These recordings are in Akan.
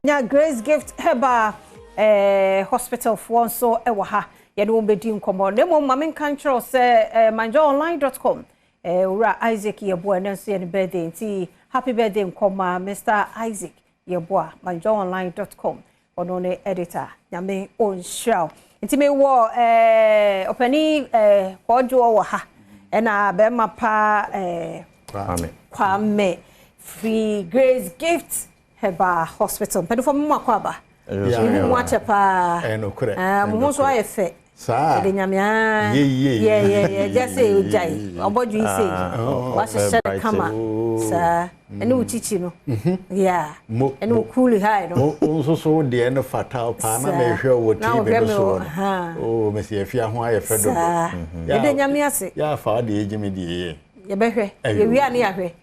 nya Grace Gift Herbal hospital for so ewa ha ye no be di nkomo nemo mame kan tro se manjoonline.com ura Isaac yeboa nanso ye birthday nti happy birthday nkoma Mr. Isaac yeboa manjoonline.com ono ne editor nyame on show nti me wo opani kojo wo ha na be mapa kwame free Grace Gift Herbal hospital but for mama kwaba mu achepa mu so ayefe sa de nyamia yeah just say ujai oboju say wa sheshe kama sa ene uchichi no yeah ene cool high no so de ene fatal pa na me hwe wo ti be so oh me se afia ho ayefe do de nyamia se ya fa de ejime de ye behwe ye wi ane ahwe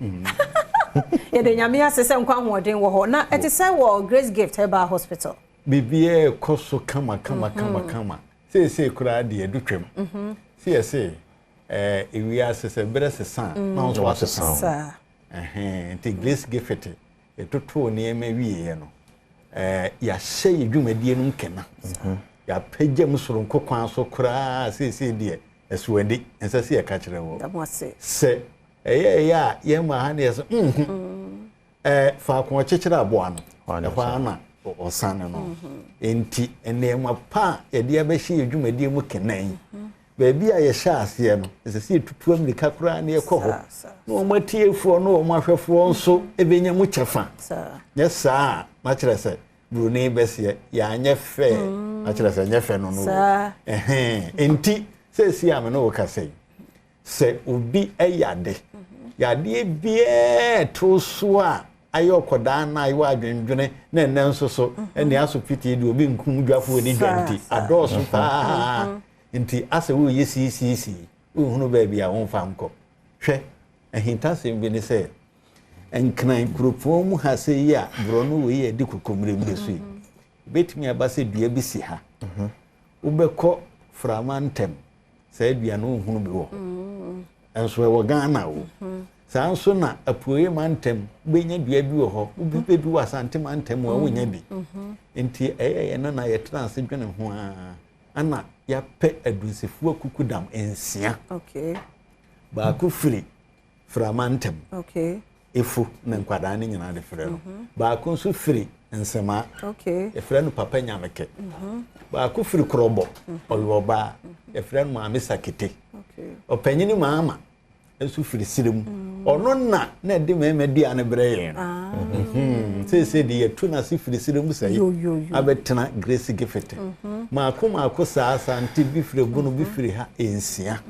ye de nyamia se se nkwa hoden wo ho na eti say wo Grace Gift Herbal hospital bibie koso kama se kura de edutwem se ewi asese brese san na so asesa nti Grace Gift etoto ne ema wiye no ya hye dwumadie no nkena ya pagya musoronko kwan so kura se de esuwandi ensa se ya ka kire wo se ya ye ma ha ne so fa ko chechira abo ano fa na osane no enti enema pa ye de abehye edwumadie mu kenan baabi a ye hye ase no esese tutu amerika kura na ye kɔ ho no omatiefo no omahwefo nso ebenya mu kyefa ye saa ma kire se bruni bese ya anye fe ma kire se anye fe no no enti sesi ame no ka sei se obi eyade yade bie to so a ayokoda na ayo adwendwene na nso so ene aso piti de obi nkum dwafo ni dwanti adoso pa nti ase wo yesisi uhunu ba bia won fa nko hwe ahintase bi ne se enkran kuropon mu ha se ya brono we ye di kokomre mbesu betimi abase dua bi si ha ubekọ framantem se dua no uhunu bi wo enso e wo Ghana wo sanso na apuoye mantem benya dua bi wo ho ubi bi wasante mantem wo wonya bi enti na ye trans dwene ho ana ya pe adunsefu akukudam ensia ba ku firi framantem efu na nkwada ne nyina de frɛ no ba ku nso firi nsema e frɛ no papa nyameke ba ku firi krobo oloba e frɛ no maame sakete opanyini maama enso firi sirem ono na de memedi ane breye se de yetu na se firi sirem sai abetena Grace Gift maako saa santi bi firi bunu bi firi ha ensia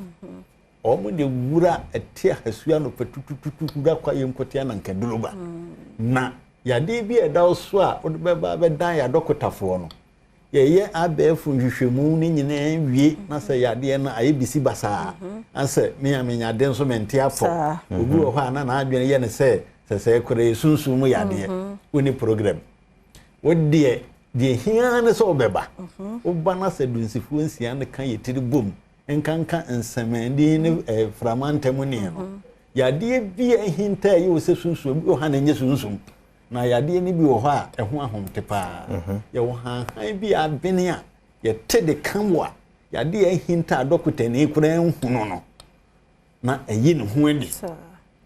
omo de wura etia hasua no petutututu da kwa yemkotia na nkaduluba na yade bi eda so a odbeba bedan ya dokotafo no ye abefu nhwehwemu ni nyina wie na se yade na ayebisi basa anse menya de nso mente afọ obi wo ha na adwene ye ne se kore sunsun yade oni program wodie de hia ne so obeba oba na se dunsifu nsia ne kan yetiri bom enkanka nsamandi ne framantem ne no yade bi ehinta ye wo se sunsun obi wo ha na nye sunsun na yade ni bi wo ho a eho ahomte pa ye wo han bi abene a ye tede kanwa yade ehinta dokota ne kura nhunu no na eyi ne ho adi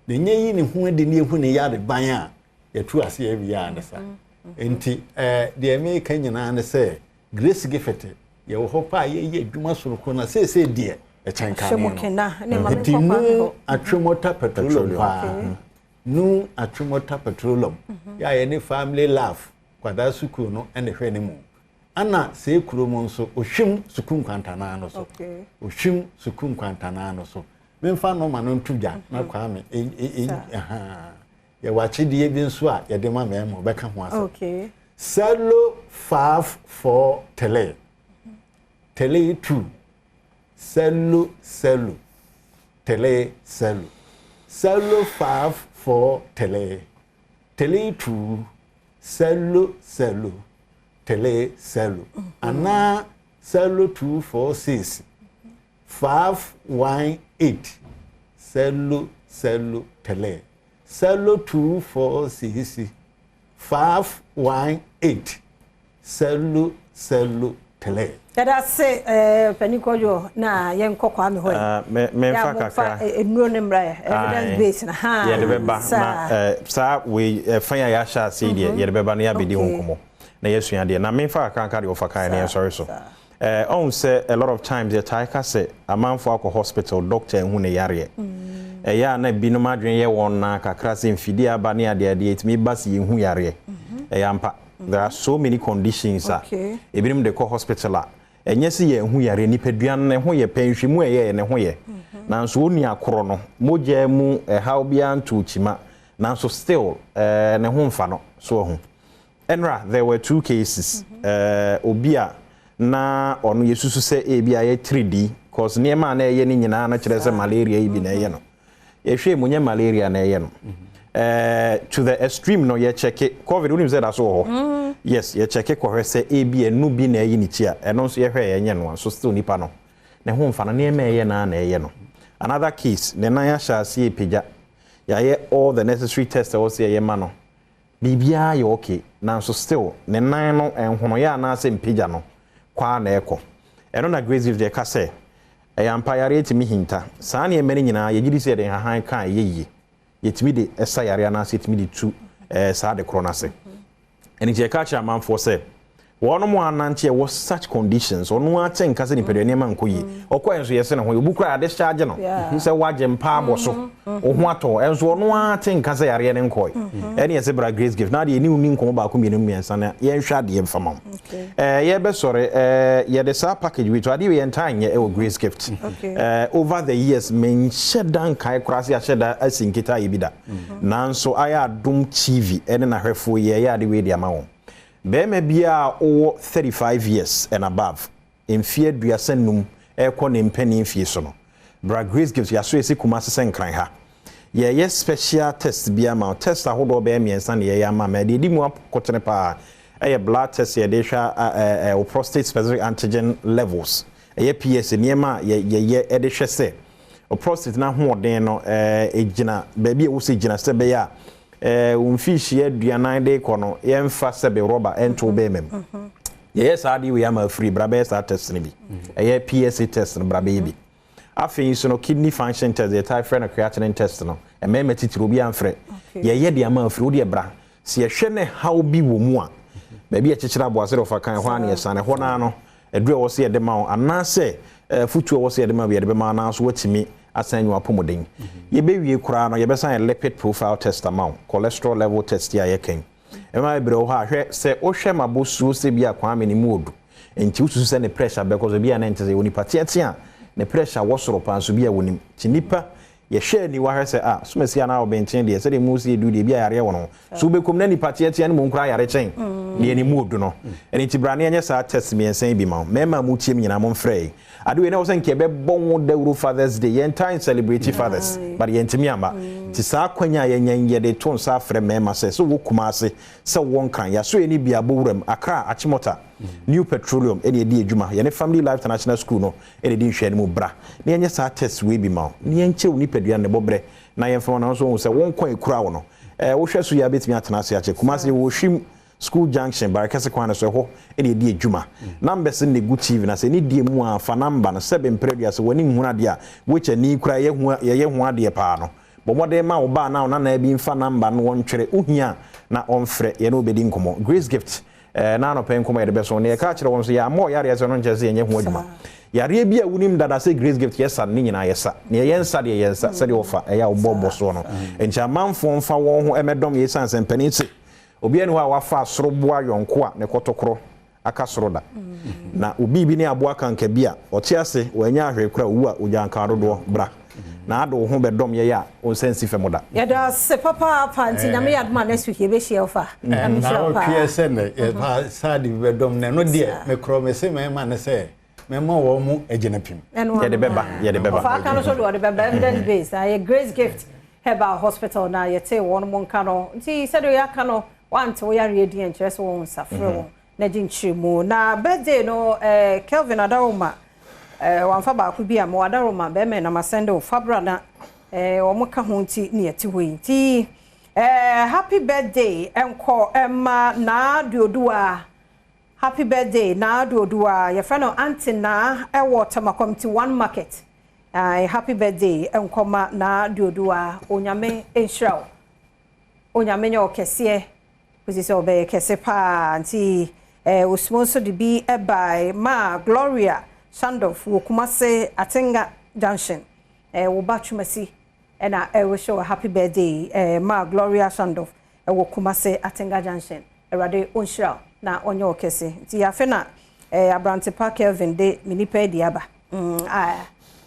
de nye yi ne ho adi ne ehu ne yade ban a ye tu ase ya bi ya ndesa enti de me kan nyina ne se Grace Gift ye wo ho pa ye adwuma soroko na se de e chenka ne ma me ko atwemota petroleum nu atwemota petroleum ya ye ne family love kwada suku no ene hwe ne mu ana se kuromo nso ohwim suku nkwantana no so ohwim suku nkwantana no so memfa no ma no ntudwa na kwa me ye wachidi ye bi nso a ye de ma memo beka ho ase Cello 5 tele 2 cello tele cello 5 tele 2 cello tele ana cello 246 518 cello tele cello 246 518 Selu Tele. That say Penikojo na yenko kwa mi hoye. Me fa kakra. Enuro nemra evidence based na ha. Ye de beba na sa we fanya ya sha say de ye de beba na ya bedi honkomo. Na yesu ade na me fa kakra de ofa kan na sorry so. On say a lot of times the taika say a man for alcohol hospital doctor hu ne yare. Ya na bi no madwen ye won na kakra se mfidi aba ne ade ade etimi basi ye hu yare. Ya mpa there are so many conditions ebinim de call hospital a enye se ye hu yare ni peduan ne ho ye penhwemu ye ne ho ye nanso oni akoro no moja mu how bia nto chima nanso still ne ho mfa no so ho enra there were 2 cases obia na onu yesusu se ebia ye 3D cause niema na ye ni nyina na kire se malaria ibi na ye no ye hwe munye malaria na ye no to the extreme no ye check it covid unim say that so yes ye check it ko say ebi enu bi na yi ni chia eno so ye hwe ye nye no so still nipa no ne ho mfa na ne ye na ye no another case ne na ya sha se epija ya ye all the necessary tests o say ye ma no bibia ye okay na so still ne nan no enhono ya na se mpija no kwa na eko eno na grace if they ka say empire etimi hinta saa ne emeni nyina ye gidi se de han kan ye yetimi de esa yare ana se yetimi de tu saa de korona se eni je ka cha man for say wono mo ananche was such conditions onu a chen kase ni pedo ne man koyi okwa enso yese ne ho obukura ade charge no se waje mpa aboso ohu ato enso onu a chen kase yare ne nkoi eni yese bra grace gift na de ni uni nko ba ko mienu miensa na ye hwa de mfama ye be sore ye de sa package we to ade we entanye e grace gift over the years men shedan kai krase ya sheda asinkita yebida nanso aya Adom TV ene na hwefo ye ade we de amawo Bema bia o 35 years and above in fear duasenum e ko ne mpani fie so no bra grace gives ya so esi kuma sesen kran ha ye special test bia ma test ahodo be miensa ne ye ama ma de di mu akotene pa blood test ye de hwa prostate specific antigen levels PSA niema ye de hwe se prostate na hoden no egina ba bia wo se gina se be ya unfishi aduanan de kono yemfa sebe rubber ento be mem yes adi we am free brabe sa test ni bi PSA test no brabe bi afin so no kidney function test the type friend creatinine test no e me metitiro bi amfre ye de am free wo de bra se ye hwe ne how bi wo mu a ba bi e chichira bo ase ofa kan ho an ye sane ho na no edure wo se ye de ma ana se futuo wo se ye de ma bi ye de ma na so watimi asanyu apomoden ye bewie kura no ye besan lipid profile test amount cholesterol level test ya ye ken e ma bre ho ahwe se o hwe mabosuo se bia kwa ameni muodu enti ususu se ne pressure because bia na nteze woni patia ne pressure wo soro pa so bia wonim ti nipa ye hwe ni wa hwe se sumesi ana obenchen de se de musi edu de bia yare wono so bekom na ni patia ne mo nkura yare chen ne ni muodu no enti brane enye sa test mi ensan bi ma mema mu tiem nyina mo mfrey adu we na wosan ke be bon the Father's Day yen time celebrate fathers but yen timi amba ti sa kwanya yen ye de ton sa frɛ mema se wo kuma ase se won kan ya so eni bia bowuram Accra Achimota New Petroleum eni edi adwuma ye ne Family Life International School no eni di nhwe ne mu bra ne yen sa test we bi ma ne yen che oni padua ne bobre na yen fama na so se won kwan ekura wo no wo hwɛ so ya betimi atena ase ache kuma se wo hwim School Junction barakase kwana so ho ene di adwuma numbers ne gu TV na se ni die mu a fa number no 7 mpredua se woni hu ade a which ani kura ye hu ade pa no bomode ma wo ba na na bi mfa number no won twere uhia na onfre ye no obedi nkomo Grace Gift na no pen nkomo ye de beso ne ka kire won so ya mo yare so no nchese ye hu adwuma yare bia wunim dada se Grace Gift yesa ni nyina yesa ne yensa de yensa se de ofa ya obobo so no encha manfo mfa won ho emedom yesa nsempani se obi enu a wafa soro boa yonko a ne kotokoro aka soro da na obi bi ne aboa kanka bia ote ase wanya ahwe kura wu a ojanka dodo bra na ado ho bedom ye ya onsensi femoda ya da se papa panti na me yadma next week be share ofa na me PSN ne pa sadi bedom ne no de me kro me se me ma ne se me ma wo mu agena pim ye de beba fa kan so do de beba evidence based a Grace Gift Herbal Hospital na ye te won mo nka no nti se do ya ka no want we are ready and just won safre na jinchimu na birthday no Kelvin Adaroma wan fa ba ku bia mo Adaroma be me na masende o fabra na o mo ka ho nti ne yati ho nti Happy birthday enko Emma na duodua. Happy birthday na duodua. Your friend auntie na ewo Tamakomti 1 market. Happy birthday enkoma na duodua. Onyame enhraw. Onyame nyo kese. Kuzise obe kese pa nti usmonso de bi by ma Gloria Sandof wo Kumase Atenga Junction. Wo batwumasi ena wish you a happy birthday ma Gloria Sandof wo Kumase Atenga Junction. Erade onhraw na onyo kese. Nti afe na Abrante Pa Kelvin de minipa di aba.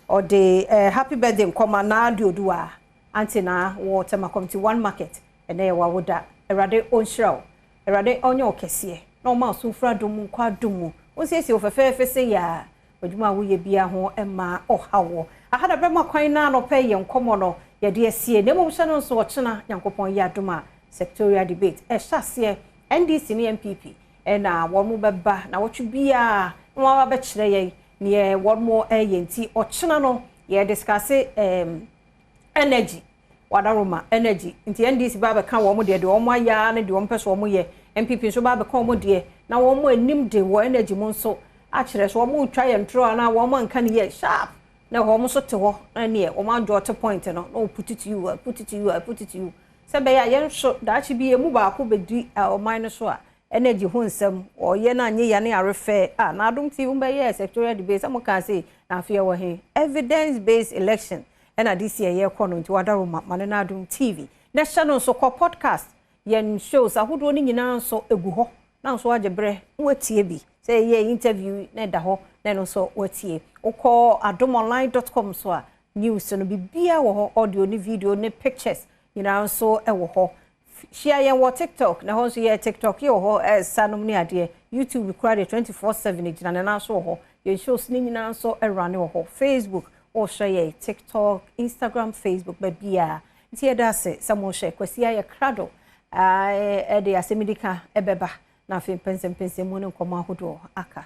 Or the happy birthday nkoma na duodua. Anti na wo Tamakomti 1 market. Ene wa woda erade onhraw erade onyo kese no ma so fra dum kwa dum onsiesie ofefefe se ya odwuma wo ye bia ho ema ohawo ahada bema kwan na no pay yenkomo no ye de asie ne mom hye no so ochena yankopon ya duma sectorial debate hyase NDC ne MPP na won mo beba na wotwe bia no wa ba kire ye ne won mo yenti ochena no ye discuss energy wadaroma energy nti NDC baba kan wo mo de wo aya na de wo mpeso wo ye MPP so baba kan wo de na wo mo anim de wo energy mo nso a kire so wo mo twa ye ntro na wo mo nka ne ye sharp na wo mo so te ho na ne wo ma draw to point no put it to you se be ya ye so da chi bi emu ba ko bedi o mine so a energy ho nsam o ye na anye ya ne arefe na Adom TV mbe ye sectorial debate am kan say na afia wo he evidence based election ena this year ye kono nti wadaroma manena Adom TV na channel so ko podcast yen shows ahodo ni nyina so egu ho na so agebre watie bi say ye interview na da ho na no so watie ukọ adomonline.com so a news no bibia wo ho audio ni video ni pictures nyina so e wo ho share yen wo TikTok na ho so ye TikTok ye wo ho sanom ni ade YouTube kwade 24/7 gina na so ho ye shows ni nyina so e run wo ho Facebook or share TikTok, Instagram, Facebook, babia. Nti eda se samo share kwesi ya krado. De asemidika ebeba na fe pensem mu ne nkoma hodo aka.